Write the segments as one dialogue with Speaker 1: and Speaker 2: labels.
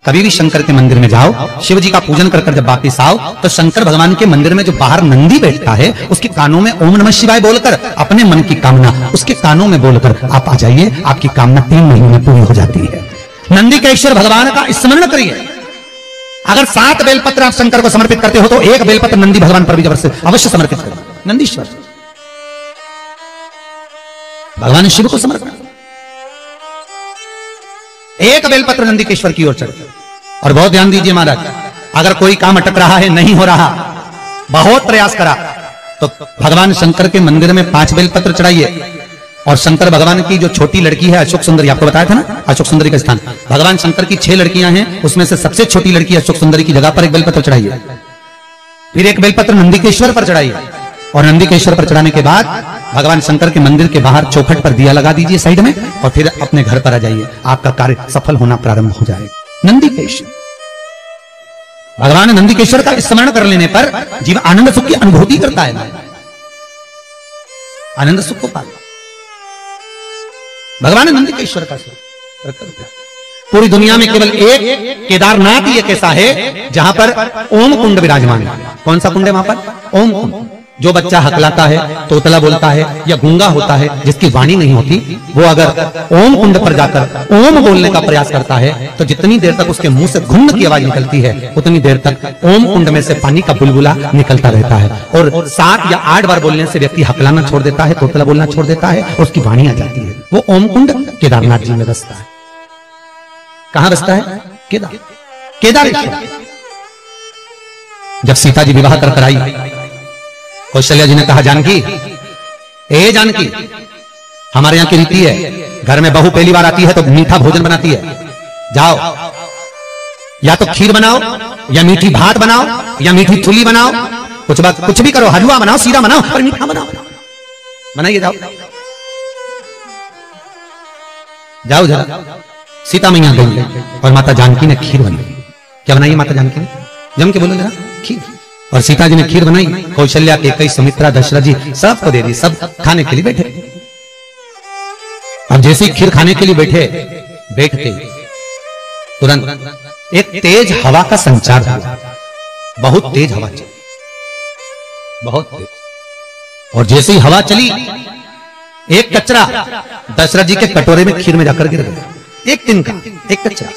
Speaker 1: कभी भी शंकर के मंदिर में जाओ, शिव जी का पूजन कर जब वापिस आओ तो शंकर भगवान के मंदिर में जो बाहर नंदी बैठता है उसके कानों में ओम नमः शिवाय बोलकर अपने मन की कामना उसके कानों में बोलकर आप आ जाइए, आपकी कामना 3 महीने पूरी हो जाती है। नंदी के ईश्वर भगवान का स्मरण करिए। अगर 7 बेलपत्र आप शंकर को समर्पित करते हो तो 1 बेलपत्र नंदी भगवान पर भी जबरदस्त अवश्य समर्पित करना। नंदीश्वर भगवान शिव को समर्पण, 1 बेलपत्र नंदी के ईश्वर की ओर चढ़े। और बहुत ध्यान दीजिए महाराज, अगर कोई काम अटक रहा है, नहीं हो रहा, बहुत प्रयास करा, तो भगवान शंकर के मंदिर में 5 बेलपत्र चढ़ाइए। और शंकर भगवान की जो छोटी लड़की है अशोक सुंदरी, आपको बताया था ना अशोक सुंदरी का स्थान, भगवान शंकर की 6 लड़कियां हैं, उसमें से सबसे छोटी लड़की अशोक सुंदरी की जगह पर 1 बेलपत्र चढ़ाइए। फिर 1 बेलपत्र नंदीकेश्वर पर चढ़ाइए। और नंदीकेश्वर पर चढ़ाने के बाद भगवान शंकर के मंदिर के बाहर चौखट पर दिया लगा दीजिए साइड में, और फिर अपने घर पर आ जाइए, आपका कार्य सफल होना प्रारंभ हो जाएगा। नंदीकेश्वर भगवान नंदीकेश्वर का स्मरण कर लेने पर जीव आनंद सुख की अनुभूति करता है, आनंद सुख को पाता। भगवान नंदीकेश्वर का पूरी दुनिया में केवल एक केदारनाथ ही एक ऐसा है जहां पर ओम कुंड विराजमान है। कौन सा कुंड है वहां पर? ओम कुंड। जो बच्चा हकलाता है, तोतला बोलता है या गूंगा होता है, जिसकी वाणी नहीं होती, वो अगर ओम कुंड पर जाकर ओम बोलने का प्रयास करता है तो जितनी देर तक उसके मुंह से घुन्न की आवाज निकलती है उतनी देर तक ओम कुंड में से पानी का बुलबुला निकलता रहता है। और 7 या 8 बार बोलने से व्यक्ति हकलाना छोड़ देता है, तोतला बोलना छोड़ देता है और उसकी वाणी आ जाती है। वो ओम कुंड केदारनाथ जी में बसता है। कहां बसता है? केदारेश्वर। जब सीता जी विवाह कर आई, कौशल्या जी ने कहा, जानकी, ए जानकी, हमारे यहां की रीति है, घर में बहू पहली बार आती है तो मीठा भोजन बनाती है। जाओ, या तो खीर बनाओ, या मीठी भात बनाओ, या मीठी थुली बनाओ, कुछ भी करो, हलवा बनाओ, सीरा बनाओ, पर मीठा बनाओ। बनाइए, जाओ जाओ जरा। सीता मैया गई और माता जानकी ने खीर बनाई। क्या बनाई माता जानकी ने? जम के बोलो जरा। खीर। और सीता जी ने खीर बनाई, कौशल्या, केकई, सुमित्रा, दशरथ जी सबको दे दी। सब खाने के लिए बैठे। अब जैसे ही खीर खाने के लिए बैठते तुरंत एक तेज हवा का संचार हुआ। बहुत तेज हवा चली, बहुत तेज। और जैसे ही हवा चली, एक कचरा दशरथ जी के कटोरे में खीर में जाकर गिर गया। एक तिनका, एक कचरा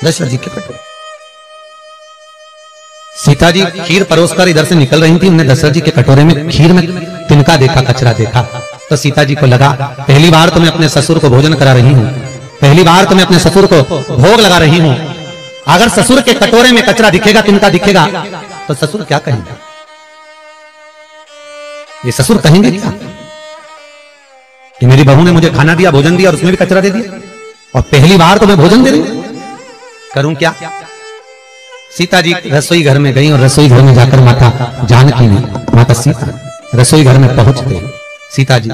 Speaker 1: दशरथ जी के कटोरे। सीता जी खीर परोसकर इधर से निकल रही थी, उन्हें दशरथ जी के कटोरे में खीर में तिनका देखा, कचरा देखा। तो सीता जी को लगा, पहली बार तो मैं अपने ससुर को भोजन करा रही हूं, पहली बार तो मैं अपने ससुर को भोग लगा रही हूं। अगर ससुर के कटोरे में कचरा दिखेगा, तिनका दिखेगा, तो ससुर क्या कहेंगे? ये ससुर कहेंगे क्या कि मेरी बहू ने मुझे खाना दिया, भोजन दिया और उसमें भी कचरा दे दिया, और पहली बार तो मैं भोजन दे रही हूं, करूं क्या? सीता जी रसोई घर में गई और रसोई घर में जाकर माता जानकी ने, माता सीता रसोई घर में पहुंचते सीता जी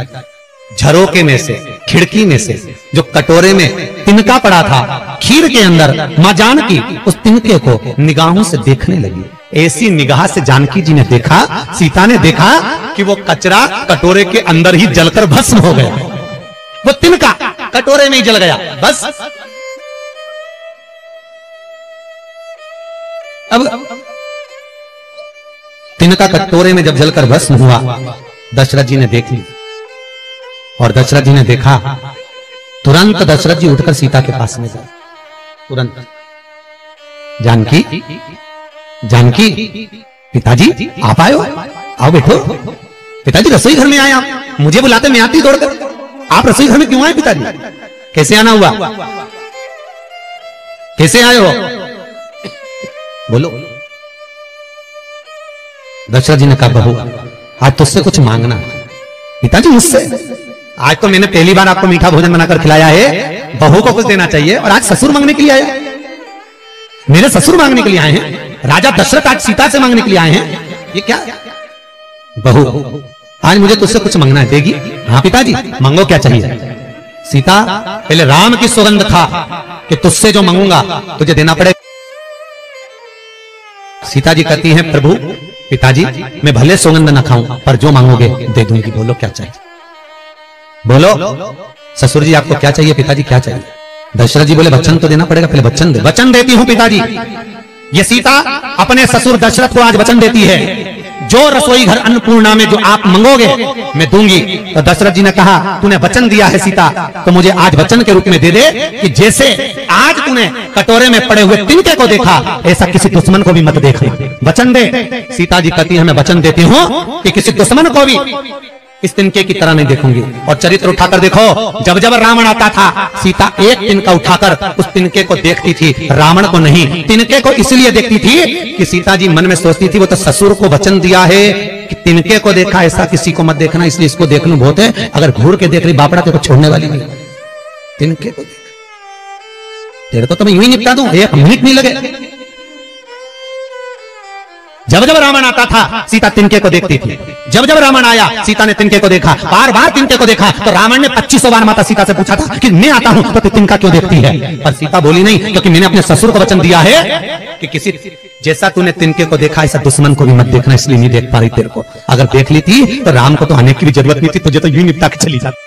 Speaker 1: झरोके में से, खिड़की में से जो कटोरे में तिनका पड़ा था खीर के अंदर, मां जानकी उस तिनके को निगाहों से देखने लगी। ऐसी निगाह से जानकी जी ने देखा, सीता ने देखा कि वो कचरा कटोरे के अंदर ही जलकर भस्म हो गया। वो तिनका कटोरे में ही जल गया। बस अब तिनका कटोरे में जब जलकर भस्म हुआ, दशरथ जी ने देख ली। और दशरथ जी ने देखा, तुरंत दशरथ जी उठकर सीता के पास में गए। तुरंत, जानकी, जानकी, पिताजी आप आए हो, आओ बैठो। पिताजी रसोई घर में आए आप, मुझे बुलाते मैं आती दौड़कर, आप रसोई घर में क्यों आए पिताजी? कैसे आना हुआ? कैसे आए हो? बोलो। दशरथ जी ने कहा, बहू आज तुझसे कुछ मांगना है। पिताजी मुझसे? आज तो मैंने पहली बार आपको मीठा भोजन बनाकर खिलाया है, बहू को कुछ देना चाहिए, और आज ससुर मांगने के लिए आया? मेरे ससुर मांगने के लिए आए हैं, राजा दशरथ आज सीता से मांगने के लिए आए हैं, ये क्या? बहू आज मुझे तुझसे कुछ मांगना है, देगी? हाँ पिताजी, मांगो, क्या चाहिए? सीता, पहले राम की सौगंध खा कि तुझसे जो मांगूंगा तुझे देना पड़ेगा। सीता जी कहती हैं, प्रभु पिताजी मैं भले सौगंध न खाऊं पर जो मांगोगे दे दूंगी, बोलो क्या चाहिए? बोलो ससुर जी आपको क्या चाहिए? पिताजी क्या चाहिए? दशरथ जी बोले वचन तो देना पड़ेगा, पहले वचन दे। वचन देती हूं पिताजी। ये सीता अपने ससुर दशरथ को आज वचन देती है, जो रसोई घर अन्नपूर्णा में जो आप मंगोगे मैं दूंगी। तो दशरथ जी ने कहा तूने वचन दिया है सीता, तो मुझे आज वचन के रूप में दे दे कि जैसे आज तूने कटोरे में पड़े हुए तिनके को देखा, ऐसा किसी दुश्मन को भी मत देखना। वचन दे। सीता जी कहती है मैं वचन देती हूं कि किसी दुश्मन को भी इस तिनके की तरह नहीं देखूंगी। और चरित्र उठाकर देखो, जब जब रावण आता था सीता एक तिनका उठाकर उस तिनके को देखती थी, रावण को नहीं। तिनके को इसलिए देखती थी कि सीता जी मन में सोचती थी वो तो ससुर को वचन दिया है कि तिनके को देखा, ऐसा किसी को मत देखना, इसलिए इसको देख लूं बहुत है। अगर घूर के देख रही बापड़ा तेरे को छोड़ने वाली नहीं, तिनके को देख तेरे तो मैं यूं ही निपटा दूं, एक मिनट नहीं लगे। जब जब रावण आता था सीता तिनके को देखती थी। जब जब रावण आया सीता ने तिनके को देखा, बार बार तिनके को देखा। तो रावण ने 2500 बार माता सीता से पूछा था कि मैं आता हूं तो तू तिनका क्यों देखती है? पर सीता बोली नहीं, क्योंकि मैंने अपने ससुर को वचन दिया है कि किसी जैसा तूने तिनके को देखा ऐसा दुश्मन को भी मत देखना, इसलिए नहीं देख पा रही तेरे को। अगर देख ली थी तो राम को तो आने की भी जरूरत नहीं थी, तुझे तो यूं निपटा के चली जाती।